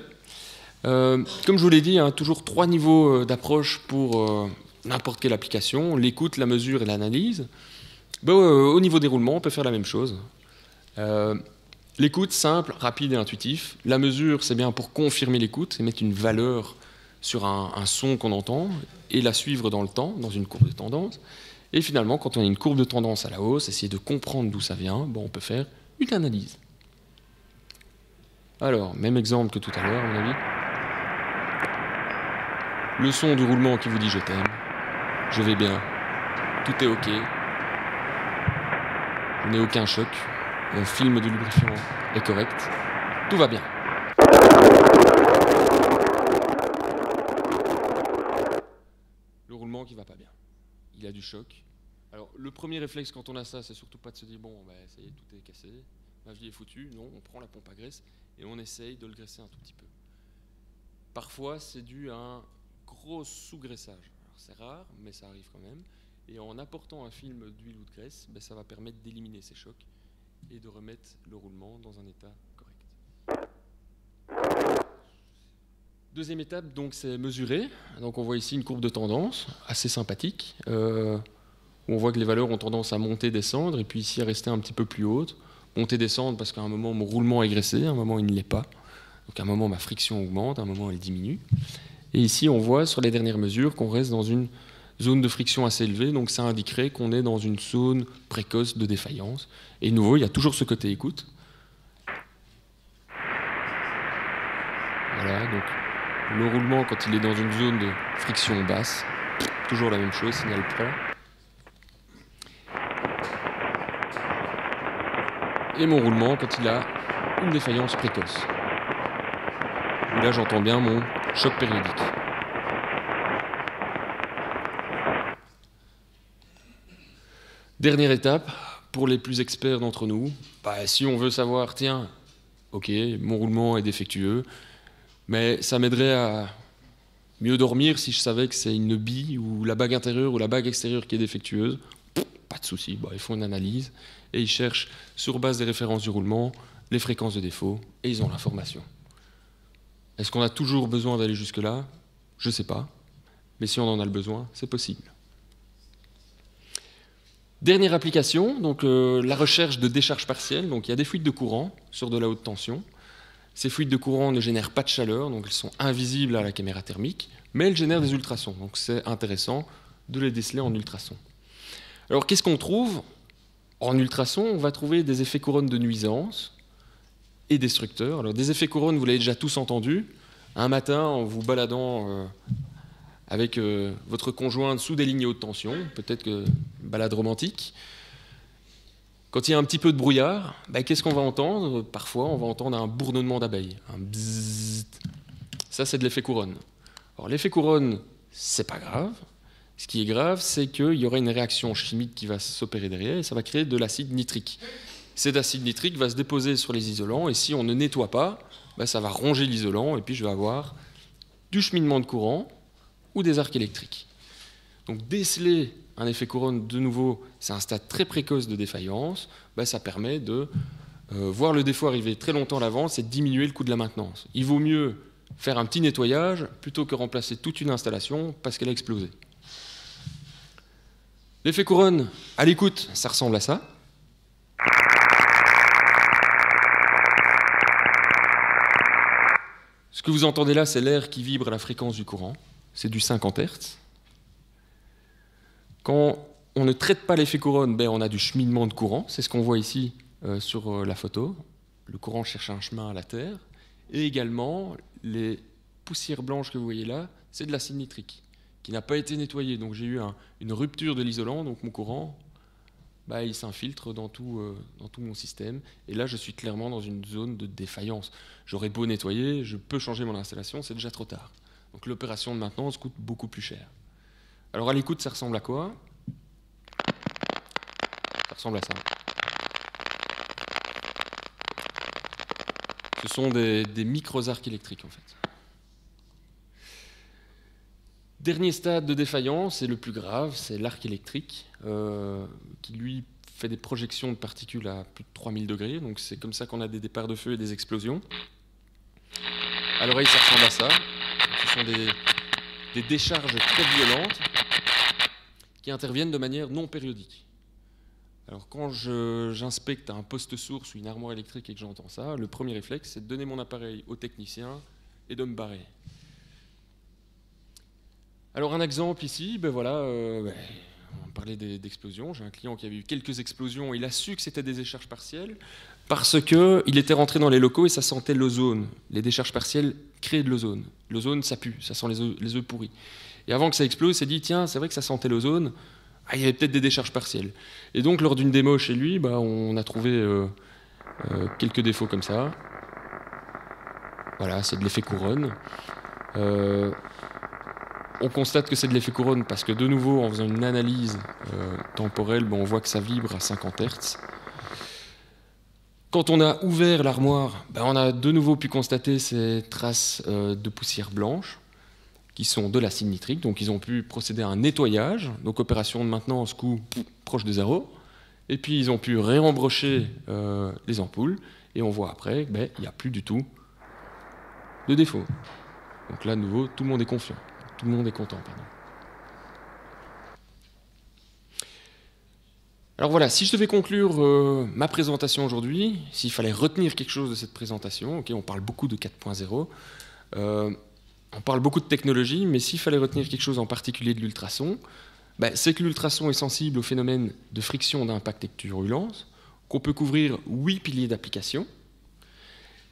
Comme je vous l'ai dit, toujours 3 niveaux d'approche pour n'importe quelle application, l'écoute, la mesure et l'analyse. Au niveau des roulements, on peut faire la même chose. L'écoute, simple, rapide et intuitif. La mesure, c'est bien pour confirmer l'écoute et mettre une valeur sur un son qu'on entend et la suivre dans le temps, dans une courbe de tendance. Et finalement, quand on a une courbe de tendance à la hausse, essayer de comprendre d'où ça vient, on peut faire une analyse. Alors, même exemple que tout à l'heure, à mon avis. Le son du roulement qui vous dit « je t'aime »,« je vais bien »,« tout est ok », je n'ai aucun choc, mon film de lubrifiant est correct, tout va bien. Le roulement qui va pas bien, il a du choc. Alors le premier réflexe quand on a ça, c'est surtout pas de se dire bon, ça y est, tout est cassé, ma vie est foutue. Non, on prend la pompe à graisse et on essaye de le graisser un tout petit peu. Parfois, c'est dû à un gros sous-graissage. C'est rare, mais ça arrive quand même. Et en apportant un film d'huile ou de graisse, ça va permettre d'éliminer ces chocs et de remettre le roulement dans un état correct. Deuxième étape, donc, c'est mesurer. Donc on voit ici une courbe de tendance assez sympathique. Où on voit que les valeurs ont tendance à monter, descendre, et puis ici à rester un petit peu plus haute. Monter, descendre parce qu'à un moment mon roulement est graissé, à un moment il ne l'est pas. Donc à un moment ma friction augmente, à un moment elle diminue. Et ici on voit sur les dernières mesures qu'on reste dans une zone de friction assez élevée, donc ça indiquerait qu'on est dans une zone précoce de défaillance. Et de nouveau, il y a toujours ce côté écoute. Voilà, donc le roulement quand il est dans une zone de friction basse, toujours la même chose, signal prêt. Et mon roulement quand il a une défaillance précoce. Et là j'entends bien mon choc périodique. Dernière étape, pour les plus experts d'entre nous, si on veut savoir, tiens, ok, mon roulement est défectueux, mais ça m'aiderait à mieux dormir si je savais que c'est une bille ou la bague intérieure ou la bague extérieure qui est défectueuse. Pas de souci, ils font une analyse et ils cherchent sur base des références du roulement les fréquences de défaut et ils ont l'information. Est-ce qu'on a toujours besoin d'aller jusque-là? Je ne sais pas, mais si on en a le besoin, c'est possible. Dernière application, donc la recherche de décharge partielle. Donc il y a des fuites de courant sur de la haute tension. Ces fuites de courant ne génèrent pas de chaleur, donc elles sont invisibles à la caméra thermique, mais elles génèrent des ultrasons. Donc c'est intéressant de les déceler en ultrasons. Alors qu'est-ce qu'on trouve? En ultrasons, on va trouver des effets couronnes de nuisance et destructeurs. Alors des effets couronnes, vous l'avez déjà tous entendu. Un matin, en vous baladant avec votre conjointe sous des lignes haute tension, peut-être que balade romantique. Quand il y a un petit peu de brouillard, qu'est-ce qu'on va entendre? Parfois, on va entendre un bourdonnement d'abeilles, un bzzzt. Ça, c'est de l'effet couronne. Alors, l'effet couronne, c'est pas grave. Ce qui est grave, c'est qu'il y aura une réaction chimique qui va s'opérer derrière et ça va créer de l'acide nitrique. Cet acide nitrique va se déposer sur les isolants et si on ne nettoie pas, ça va ronger l'isolant et puis je vais avoir du cheminement de courant ou des arcs électriques. Donc déceler un effet couronne, de nouveau, c'est un stade très précoce de défaillance, ça permet de voir le défaut arriver très longtemps à l'avance et de diminuer le coût de la maintenance. Il vaut mieux faire un petit nettoyage plutôt que remplacer toute une installation parce qu'elle a explosé. L'effet couronne, à l'écoute, ça ressemble à ça. Ce que vous entendez là, c'est l'air qui vibre à la fréquence du courant. C'est du 50 Hz. Quand on ne traite pas l'effet couronne, on a du cheminement de courant. C'est ce qu'on voit ici sur la photo. Le courant cherche un chemin à la Terre. Et également, les poussières blanches que vous voyez là, c'est de l'acide nitrique qui n'a pas été nettoyé. Donc j'ai eu une rupture de l'isolant, donc mon courant, il s'infiltre dans tout mon système. Et là, je suis clairement dans une zone de défaillance. J'aurais beau nettoyer, je peux changer mon installation, c'est déjà trop tard. Donc l'opération de maintenance coûte beaucoup plus cher. Alors à l'écoute, ça ressemble à quoi? Ça ressemble à ça. Ce sont des micro-arcs électriques en fait. Dernier stade de défaillance, et le plus grave, c'est l'arc électrique, qui lui fait des projections de particules à plus de 3000 degrés, donc c'est comme ça qu'on a des départs de feu et des explosions. À l'oreille, ça ressemble à ça. Ce sont des décharges très violentes qui interviennent de manière non périodique. Alors quand j'inspecte un poste source ou une armoire électrique et que j'entends ça, le premier réflexe, c'est de donner mon appareil au technicien et de me barrer. Alors un exemple ici, ben voilà, on parlait d'explosions. J'ai un client qui avait eu quelques explosions. Il a su que c'était des décharges partielles parce qu'il était rentré dans les locaux et ça sentait l'ozone. Les décharges partielles créent de l'ozone. L'ozone, ça pue, ça sent les œufs pourris. Et avant que ça explose, il s'est dit, tiens, c'est vrai que ça sentait l'ozone. Ah, il y avait peut-être des décharges partielles. Et donc, lors d'une démo chez lui, bah, on a trouvé quelques défauts comme ça. Voilà, c'est de l'effet couronne. On constate que c'est de l'effet couronne parce que, de nouveau, en faisant une analyse temporelle, on voit que ça vibre à 50 Hz. Quand on a ouvert l'armoire, on a de nouveau pu constater ces traces de poussière blanche qui sont de l'acide nitrique. Donc, ils ont pu procéder à un nettoyage, donc opération de maintenance coût proche de zéro. Et puis, ils ont pu réembrocher les ampoules. Et on voit après qu'il n'y a plus du tout de défaut. Donc là, de nouveau, tout le monde est confiant. Tout le monde est content, pardon. Alors voilà, si je devais conclure ma présentation aujourd'hui, s'il fallait retenir quelque chose de cette présentation, on parle beaucoup de 4.0, on parle beaucoup de technologie, mais s'il fallait retenir quelque chose en particulier de l'ultrason, c'est que l'ultrason est sensible au phénomène de friction d'impact et de turbulence, qu'on peut couvrir 8 piliers d'application,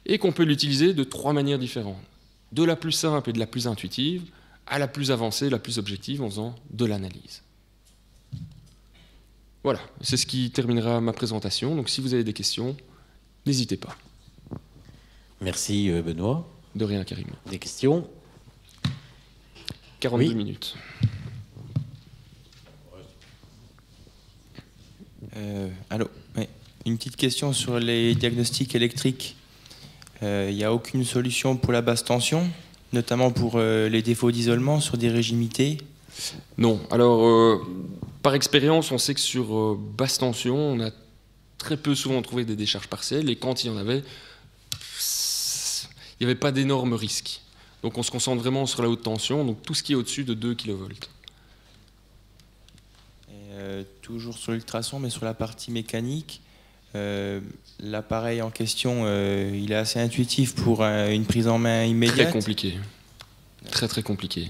et qu'on peut l'utiliser de 3 manières différentes. De la plus simple et de la plus intuitive, à la plus avancée, la plus objective, en faisant de l'analyse. Voilà, c'est ce qui terminera ma présentation. Donc si vous avez des questions, n'hésitez pas. Merci Benoît. De rien, Karim. Des questions? 42 oui. minutes. Allô, oui. Une petite question sur les diagnostics électriques. Il n'y a aucune solution pour la basse tension, notamment pour les défauts d'isolement sur des régimes IT? Non. Alors, par expérience, on sait que sur basse tension, on a très peu souvent trouvé des décharges partielles, et quand il y en avait, il n'y avait pas d'énormes risques. Donc on se concentre vraiment sur la haute tension, donc tout ce qui est au-dessus de 2 kV. Toujours sur l'ultrason, mais sur la partie mécanique, l'appareil en question, il est assez intuitif pour une prise en main immédiate? Très compliqué. Très très compliqué.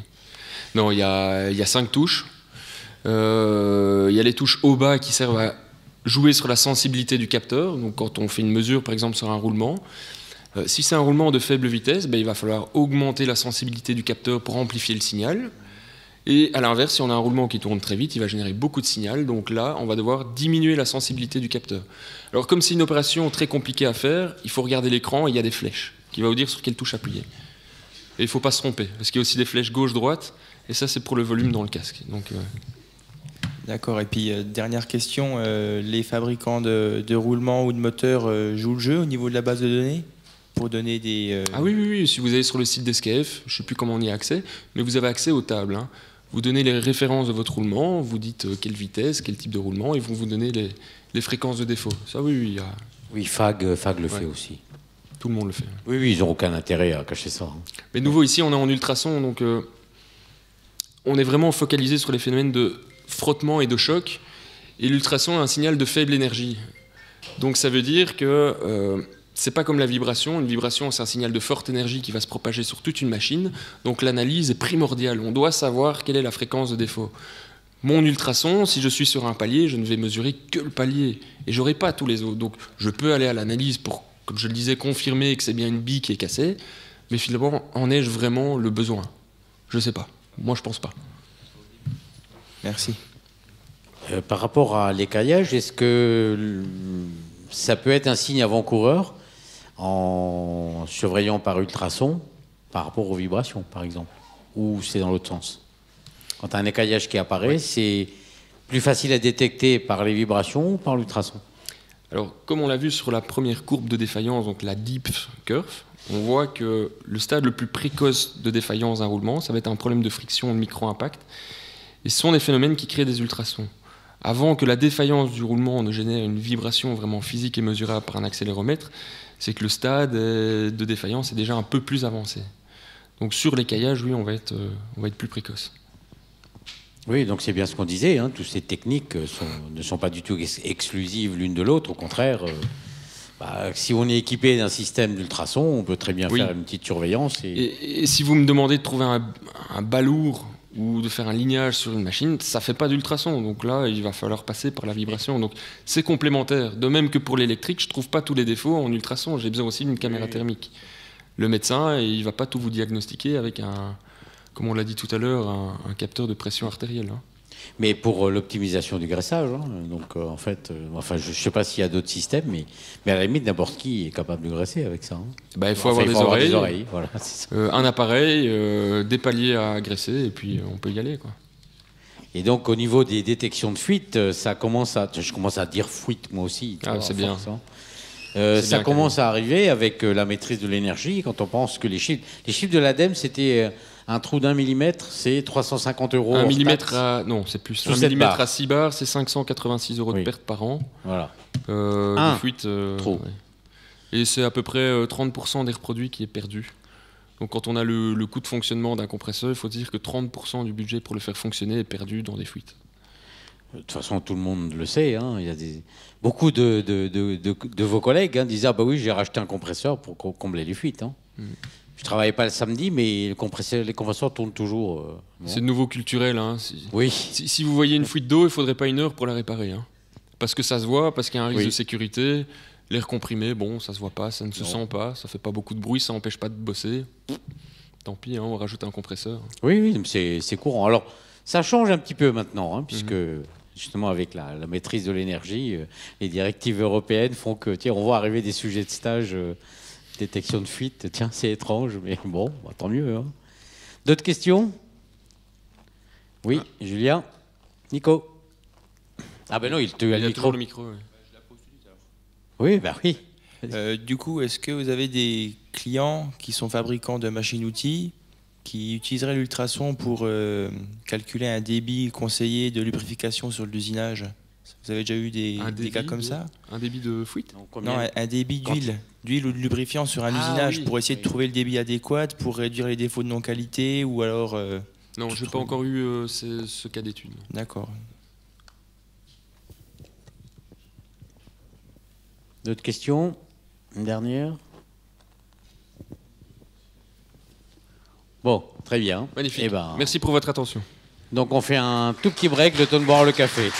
Non, il y a 5 touches. Il y a les touches haut-bas qui servent à jouer sur la sensibilité du capteur. Donc quand on fait une mesure, par exemple, sur un roulement, si c'est un roulement de faible vitesse, il va falloir augmenter la sensibilité du capteur pour amplifier le signal. Et à l'inverse, si on a un roulement qui tourne très vite, il va générer beaucoup de signal. Donc là, on va devoir diminuer la sensibilité du capteur. Alors comme c'est une opération très compliquée à faire, il faut regarder l'écran et il y a des flèches qui vont vous dire sur quelle touche appuyer. Et il ne faut pas se tromper, parce qu'il y a aussi des flèches gauche-droite, et ça c'est pour le volume dans le casque. Donc, D'accord, et puis dernière question, les fabricants de roulement ou de moteurs jouent le jeu au niveau de la base de données pour donner des... Ah oui, si vous allez sur le site d'SKF, je ne sais plus comment on y a accès, mais vous avez accès aux tables. Hein. Vous donnez les références de votre roulement, vous dites quelle vitesse, quel type de roulement, et ils vont vous donner les fréquences de défaut. Ça oui, il y a... Oui, FAG le fait aussi. Tout le monde le fait. Oui, ils n'ont aucun intérêt à cacher ça. Mais nouveau, ici, on est en ultrason, donc on est vraiment focalisé sur les phénomènes de frottement et de choc. Et l'ultrason a un signal de faible énergie. Donc ça veut dire que c'est pas comme la vibration. Une vibration, c'est un signal de forte énergie qui va se propager sur toute une machine. Donc l'analyse est primordiale. On doit savoir quelle est la fréquence de défaut. Mon ultrason, si je suis sur un palier, je ne vais mesurer que le palier. Et j'aurai pas tous les autres. Donc je peux aller à l'analyse pour, comme je le disais, confirmer que c'est bien une bille qui est cassée. Mais finalement, en ai-je vraiment le besoin? Je sais pas. Moi, je pense pas. Merci. Par rapport à l'écaillage, est-ce que ça peut être un signe avant-coureur en surveillant par ultrason par rapport aux vibrations, par exemple? Ou c'est dans l'autre sens? Quand tu as un écaillage qui apparaît, c'est plus facile à détecter par les vibrations ou par l'ultrason? Alors, comme on l'a vu sur la première courbe de défaillance, donc la deep curve, on voit que le stade le plus précoce de défaillance d'un roulement, ça va être un problème de friction de micro-impact. Et ce sont des phénomènes qui créent des ultrasons. Avant que la défaillance du roulement ne génère une vibration vraiment physique et mesurable par un accéléromètre, c'est que le stade de défaillance est déjà un peu plus avancé. Donc sur l'écaillage, oui, on va être plus précoce. Oui, donc c'est bien ce qu'on disait, hein, toutes ces techniques ne sont pas du tout exclusives l'une de l'autre, au contraire. Si on est équipé d'un système d'ultrasons, on peut très bien faire une petite surveillance. Et si vous me demandez de trouver un balourd ou de faire un lignage sur une machine, ça ne fait pas d'ultrasons. Donc là, il va falloir passer par la vibration. Donc c'est complémentaire. De même que pour l'électrique, je ne trouve pas tous les défauts en ultrasons. J'ai besoin aussi d'une caméra thermique. Le médecin, il ne va pas tout vous diagnostiquer avec comme on l'a dit tout à l'heure, un capteur de pression artérielle. Hein. Mais pour l'optimisation du graissage, hein, donc en fait, je ne sais pas s'il y a d'autres systèmes, mais à la limite, n'importe qui est capable de graisser avec ça. Hein. Il faut avoir des oreilles. Voilà, c'est ça. Un appareil, des paliers à graisser, et puis on peut y aller, quoi. Et donc au niveau des détections de fuite, je commence à dire fuite moi aussi. C'est bien. Ça commence à arriver avec la maîtrise de l'énergie, quand on pense que les chiffres de l'ADEME, c'était un trou d'1 millimètre, c'est 350 €. 1 millimètre non, c'est plus. 1 millimètre à 6 bars, c'est 586 € de perte par an. Voilà. De fuite. Trop. Ouais. Et c'est à peu près 30% des reproduits qui est perdu. Donc quand on a le coût de fonctionnement d'un compresseur, il faut dire que 30% du budget pour le faire fonctionner est perdu dans des fuites. De toute façon, tout le monde le sait. Hein. Il y a beaucoup de vos collègues disent « Ah bah oui, j'ai racheté un compresseur pour combler les fuites. Hein. Je ne travaillais pas le samedi, mais les compresseurs tournent toujours. Bon. C'est de nouveau culturel. Hein. Oui. Si vous voyez une fuite d'eau, il ne faudrait pas 1 heure pour la réparer. Hein. Parce que ça se voit, parce qu'il y a un risque de sécurité. L'air comprimé, bon, ça se voit pas, ça ne se sent pas, ça fait pas beaucoup de bruit, ça n'empêche pas de bosser. Tant pis, hein, on rajoute un compresseur. Oui, c'est courant. Alors, ça change un petit peu maintenant, hein, puisque justement avec la maîtrise de l'énergie, les directives européennes font que, tiens, on voit arriver des sujets de stage, détection de fuite. Tiens, c'est étrange, mais bon, tant mieux. Hein. D'autres questions? Oui, Julien, Nico. Ah ben non, il a le micro. Le micro, oui. Oui, bah oui. Du coup, est-ce que vous avez des clients qui sont fabricants de machines-outils qui utiliseraient l'ultrason pour calculer un débit conseillé de lubrification sur l'usinage? Vous avez déjà eu des cas comme ça? Un débit de fuite? Non, un débit d'huile ou de lubrifiant sur un usinage pour essayer de trouver le débit adéquat, pour réduire les défauts de non-qualité ou alors... non, je n'ai pas encore eu ce cas d'étude. D'accord. D'autres questions? Une dernière? Bon, très bien. Magnifique. Eh ben, merci pour votre attention. donc on fait un tout petit break, le temps de boire le café.